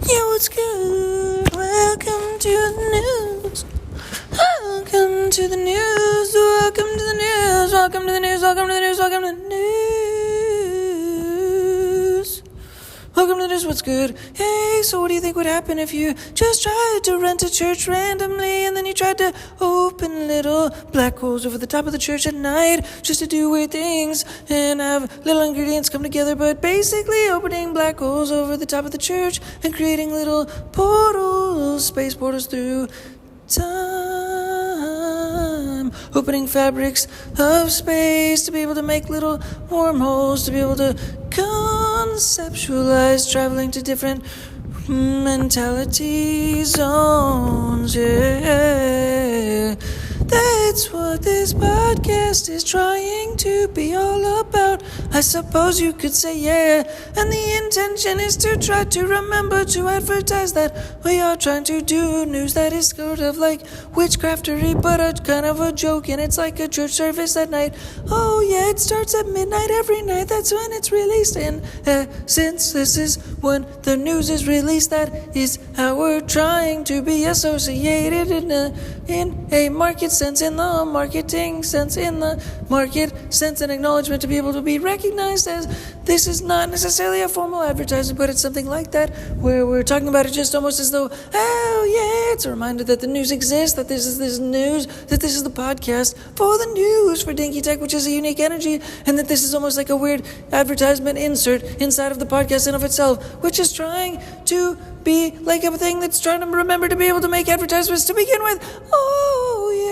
Yeah, what's good? Welcome to the news. Welcome to the news. Welcome to the news. Welcome to the news. Welcome to the news. Welcome to the news. Welcome to the news. What's good? Hey, so what do you think would happen if you just tried to rent a church randomly and then you tried to open little black holes over the top of the church at night just to do weird things and have little ingredients come together, but basically opening black holes over the top of the church and creating little portals, space portals through time, opening fabrics of space to be able to make little wormholes, to be able to conceptualize traveling to different mentality zones. Yeah, that's what this podcast is trying to be all about. I suppose you could say, yeah, and the intention is to try to remember to advertise that we are trying to do news that is sort of like witchcraftery, but a kind of a joke, and it's like a church service at night. Oh yeah, it starts at midnight every night, that's when it's released, and since this is when the news is released, that is how we're trying to be associated in a market sense, in the marketing sense, in the market sense, and acknowledgement to be able to be recognized as this is not necessarily a formal advertisement, but it's something like that, where we're talking about it just almost as though, oh yeah, it's a reminder that the news exists, that this is this news, that this is the podcast for the news for Dinky Tehc, which is a unique energy, and that this is almost like a weird advertisement insert inside of the podcast in of itself, which is trying to be like a thing that's trying to remember to be able to make advertisements to begin with. Oh yeah.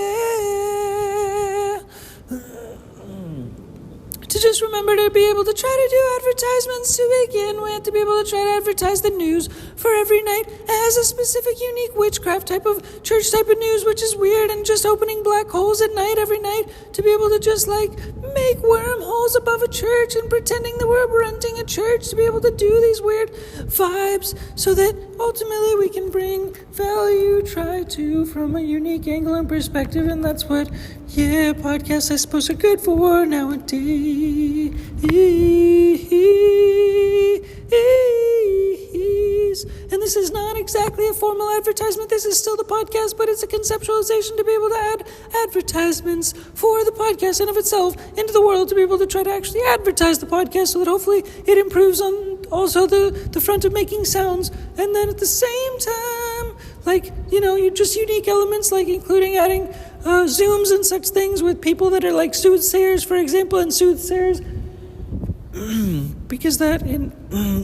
To just remember to be able to try to do advertisements to begin with, to be able to try to advertise the news for every night as a specific, unique witchcraft type of church type of news, which is weird, and just opening black holes at night every night to be able to just like make wormholes above a church and pretending that we're renting a church to be able to do these weird vibes so that ultimately we can bring value, try to, from a unique angle and perspective, and that's what, yeah, podcasts I suppose are good for nowadays. And this is not exactly a formal advertisement. This is still the podcast, but it's a conceptualization to be able to add advertisements for the podcast in of itself into the world, to be able to try to actually advertise the podcast so that hopefully it improves on also the front of making sounds. And then at the same time, like, you know, you just unique elements, like including adding Zooms and such things with people that are like soothsayers, for example, and soothsayers, because that in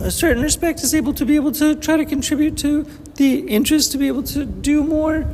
a certain respect is able to try to contribute to the interest to be able to do more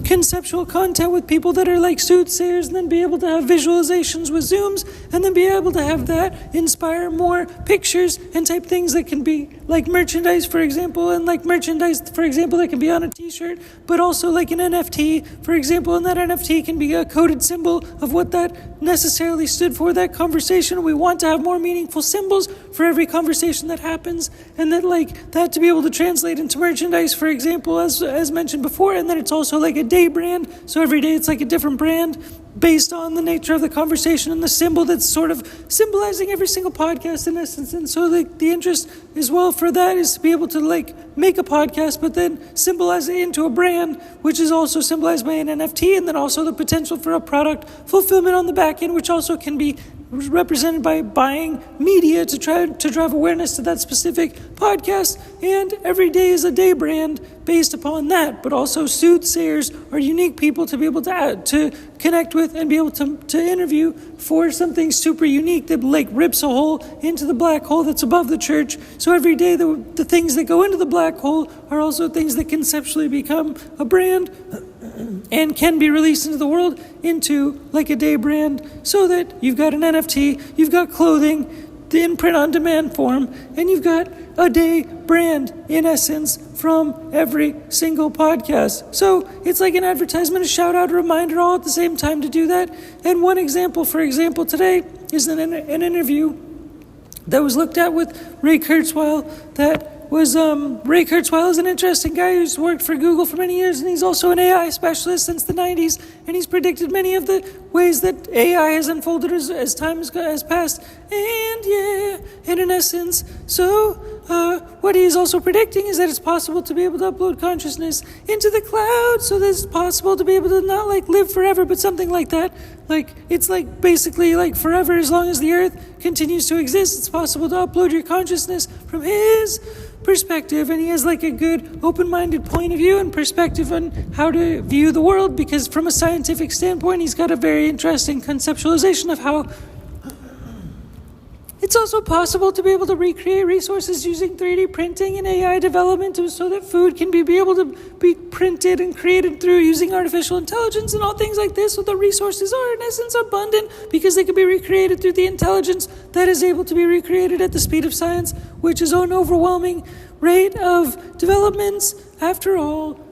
conceptual content with people that are like soothsayers, and then be able to have visualizations with Zooms, and then be able to have that inspire more pictures and type things that can be like merchandise, for example, and like merchandise, for example, that can be on a t-shirt, but also like an NFT, for example, and that NFT can be a coded symbol of what that necessarily stood for, that conversation. We want to have more meaningful symbols for every conversation that happens, and then like that to be able to translate into merchandise, for example, as mentioned before. And then it's also like a day brand, so every day it's like a different brand based on the nature of the conversation and the symbol that's sort of symbolizing every single podcast in essence. And so the interest as well for that is to be able to like make a podcast, but then symbolize it into a brand, which is also symbolized by an NFT, and then also the potential for a product fulfillment on the back end, which also can be represented by buying media to try to drive awareness to that specific podcast. And every day is a day brand based upon that, but also soothsayers are unique people to be able to connect with and be able to interview for something super unique that like rips a hole into the black hole that's above the church. So every day the things that go into the black hole are also things that conceptually become a brand and can be released into the world into like a day brand, so that you've got an NFT, you've got clothing, the in-print on-demand form, and you've got a day brand in essence from every single podcast. So it's like an advertisement, a shout-out, a reminder all at the same time to do that. And one example, for example, today is an interview that was looked at with Ray Kurzweil. That was Ray Kurzweil is an interesting guy who's worked for Google for many years, and he's also an AI specialist since the 90s, and he's predicted many of the ways that AI has unfolded as time has passed. And yeah, and in essence, so what he is also predicting is that it's possible to be able to upload consciousness into the cloud, so that it's possible to be able to not like live forever, but something like that. Like, it's like basically like forever as long as the earth continues to exist. It's possible to upload your consciousness from his perspective, and he has like a good open-minded point of view and perspective on how to view the world, because from a scientific standpoint, he's got a very interesting conceptualization of how it's also possible to be able to recreate resources using 3D printing and AI development so that food can be able to be printed and created through using artificial intelligence and all things like this, so the resources are in essence abundant because they can be recreated through the intelligence that is able to be recreated at the speed of science, which is an overwhelming rate of developments after all.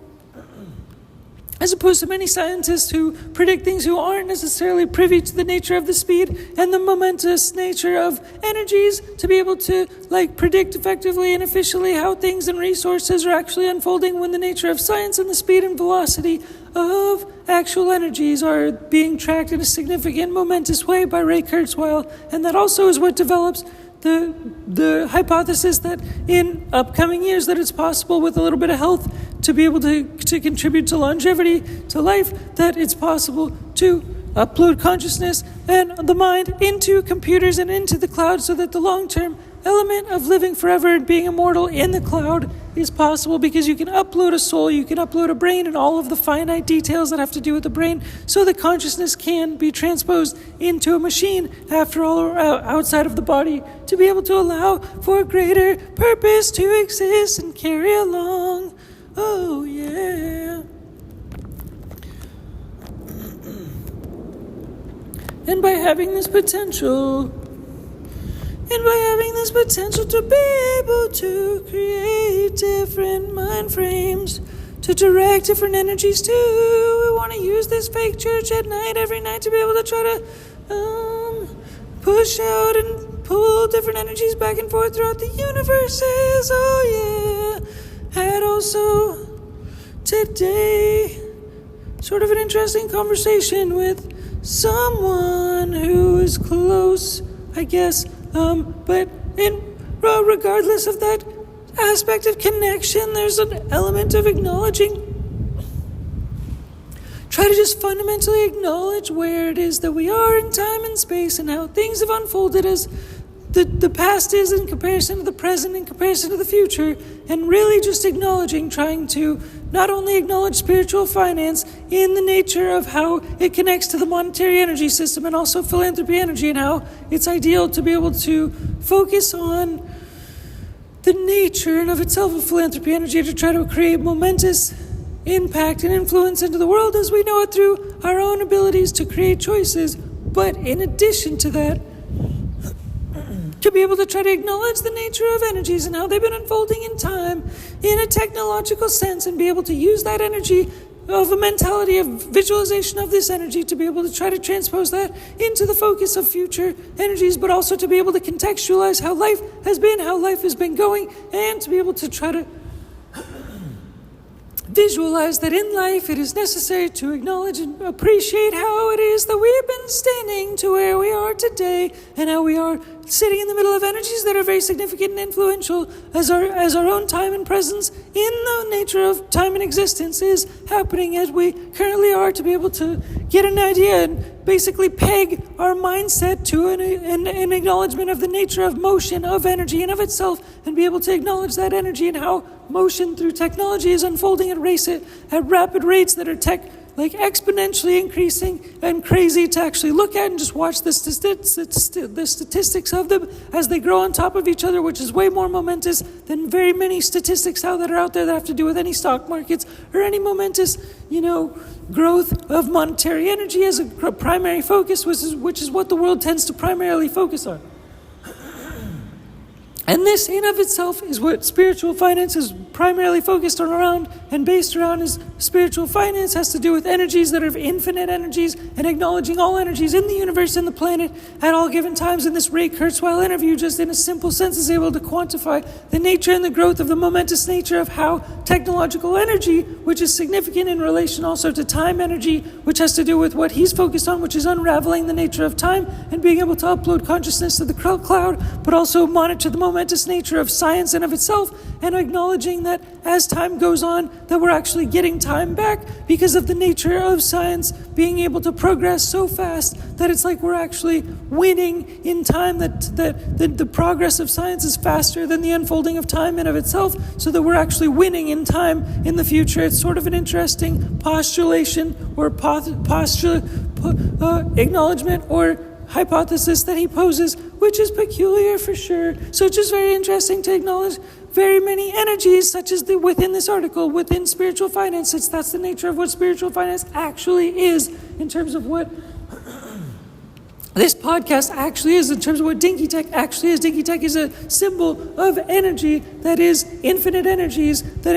As opposed to many scientists who predict things who aren't necessarily privy to the nature of the speed and the momentous nature of energies to be able to like predict effectively and efficiently how things and resources are actually unfolding, when the nature of science and the speed and velocity of actual energies are being tracked in a significant momentous way by Ray Kurzweil. And that also is what develops the hypothesis that in upcoming years that it's possible with a little bit of health to be able to contribute to longevity, to life, that it's possible to upload consciousness and the mind into computers and into the cloud, so that the long-term element of living forever and being immortal in the cloud is possible, because you can upload a soul, you can upload a brain and all of the finite details that have to do with the brain, so the consciousness can be transposed into a machine after all, or outside of the body, to be able to allow for a greater purpose to exist and carry along. Oh yeah. And by having this potential to be able to create different mind frames, to direct different energies too. We want to use this fake church at night, every night, to be able to try to push out and pull different energies back and forth throughout the universes. Oh yeah. Had also today sort of an interesting conversation with someone who is close, I guess, but regardless of that aspect of connection, there's an element of acknowledging. Try to just fundamentally acknowledge where it is that we are in time and space, and how things have unfolded as the past is in comparison to the present, in comparison to the future, and really just acknowledging, trying to not only acknowledge spiritual finance in the nature of how it connects to the monetary energy system, and also philanthropy energy, and how it's ideal to be able to focus on the nature and of itself of philanthropy energy to try to create momentous impact and influence into the world as we know it through our own abilities to create choices. But in addition to that, to be able to try to acknowledge the nature of energies and how they've been unfolding in time in a technological sense, and be able to use that energy of a mentality of visualization of this energy to be able to try to transpose that into the focus of future energies, but also to be able to contextualize how life has been, how life has been going, and to be able to try to visualize that in life it is necessary to acknowledge and appreciate how it is that we've been standing to where we are today, and how we are sitting in the middle of energies that are very significant and influential as our own time and presence in the nature of time and existence is happening as we currently are, to be able to get an idea and basically peg our mindset to an acknowledgement of the nature of motion, of energy and of itself, and be able to acknowledge that energy and how motion through technology is unfolding at rapid rates that are exponentially increasing and crazy to actually look at and just watch the statistics of them as they grow on top of each other, which is way more momentous than very many statistics that are out there that have to do with any stock markets or any momentous, growth of monetary energy as a primary focus, which is what the world tends to primarily focus on. And this in of itself is what spiritual finance is primarily focused on around and based around his spiritual finance has to do with energies that are infinite energies and acknowledging all energies in the universe and the planet at all given times. In this Ray Kurzweil interview, just in a simple sense, is able to quantify the nature and the growth of the momentous nature of how technological energy, which is significant in relation also to time energy, which has to do with what he's focused on, which is unraveling the nature of time and being able to upload consciousness to the cloud, but also monitor the momentous nature of science in of itself, and acknowledging that as time goes on, that we're actually getting time back because of the nature of science being able to progress so fast that it's like we're actually winning in time, that the progress of science is faster than the unfolding of time in of itself, so that we're actually winning in time in the future. It's sort of an interesting postulation or acknowledgement or hypothesis that he poses, which is peculiar for sure. So it's just very interesting to acknowledge very many energies, such as within this article, within spiritual finance. That's the nature of what spiritual finance actually is, in terms of what this podcast actually is, in terms of what Dinky Tehc actually is. Dinky Tehc is a symbol of energy that is infinite energies, that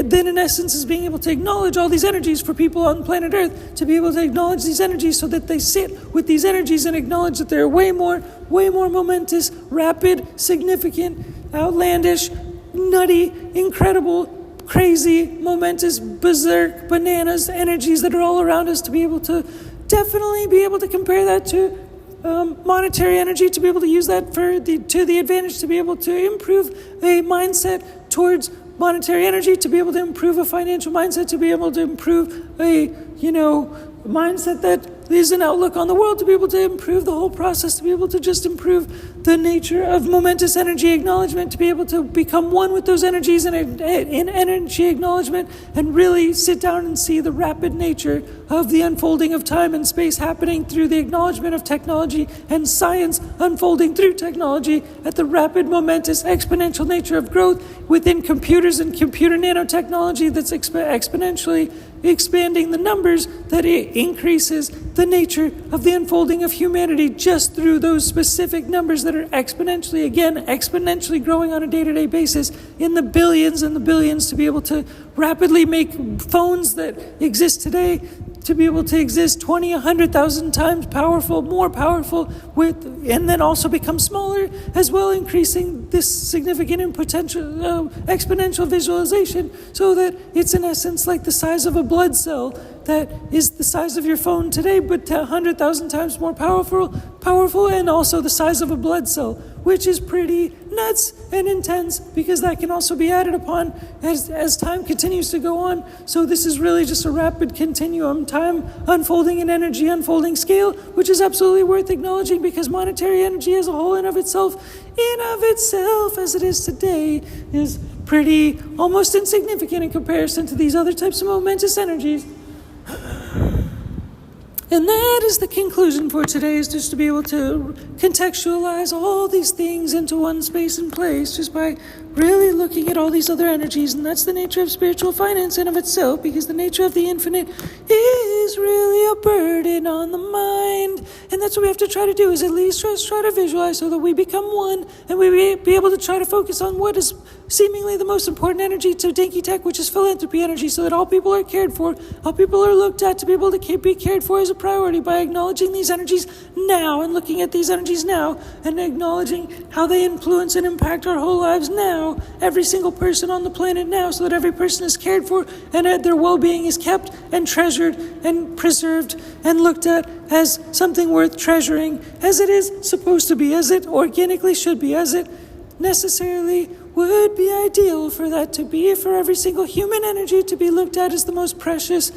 then in essence is being able to acknowledge all these energies for people on planet Earth, to be able to acknowledge these energies so that they sit with these energies and acknowledge that they're way more momentous, rapid, significant, outlandish, nutty, incredible, crazy, momentous, berserk, bananas energies that are all around us, to be able to definitely be able to compare that to monetary energy, to be able to use that to the advantage, to be able to improve a mindset towards monetary energy, to be able to improve a financial mindset, to be able to improve a mindset that is an outlook on the world, to be able to improve the whole process, to be able to just improve the nature of momentous energy acknowledgement, to be able to become one with those energies in energy acknowledgement, and really sit down and see the rapid nature of the unfolding of time and space happening through the acknowledgement of technology, and science unfolding through technology at the rapid, momentous, exponential nature of growth within computers and computer nanotechnology that's exponentially expanding the numbers, that it increases the nature of the unfolding of humanity just through those specific numbers that are exponentially growing on a day-to-day basis in the billions and the billions, to be able to rapidly make phones that exist today to be able to exist 20, 100,000 times more powerful, and then also become smaller as well, increasing this significant and potential exponential visualization, so that it's in essence like the size of a blood cell that is the size of your phone today, but 100,000 times more powerful, and also the size of a blood cell, which is pretty nuts and intense, because that can also be added upon as time continues to go on. So this is really just a rapid continuum, time unfolding and energy unfolding scale, which is absolutely worth acknowledging, because monetary energy as a whole in of itself, as it is today, is pretty almost insignificant in comparison to these other types of momentous energies. And that is the conclusion for today, is just to be able to contextualize all these things into one space and place just by really looking at all these other energies. And that's the nature of spiritual finance in of itself, because the nature of the infinite is really a burden on the mind. And that's what we have to try to do, is at least try to visualize, so that we become one, and we be able to try to focus on what is seemingly the most important energy to Dinky Tehc, which is philanthropy energy, so that all people are cared for, all people are looked at to be able to be cared for as a priority, by acknowledging these energies now and looking at these energies now and acknowledging how they influence and impact our whole lives now, every single person on the planet now, so that every person is cared for and their well-being is kept and treasured and preserved and looked at as something worth treasuring, as it is supposed to be, as it organically should be, as it necessarily would be ideal for that to be, for every single human energy to be looked at as the most precious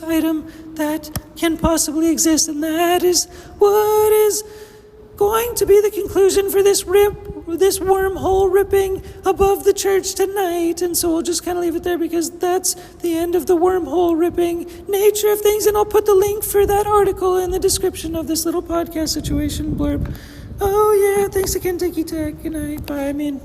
item that can possibly exist. And that is what is going to be the conclusion for this wormhole ripping above the church tonight. And so we'll just kind of leave it there, because that's the end of the wormhole ripping nature of things. And I'll put the link for that article in the description of this little podcast situation blurb. Oh yeah, thanks again, Dinky Tehc. Good night. Bye.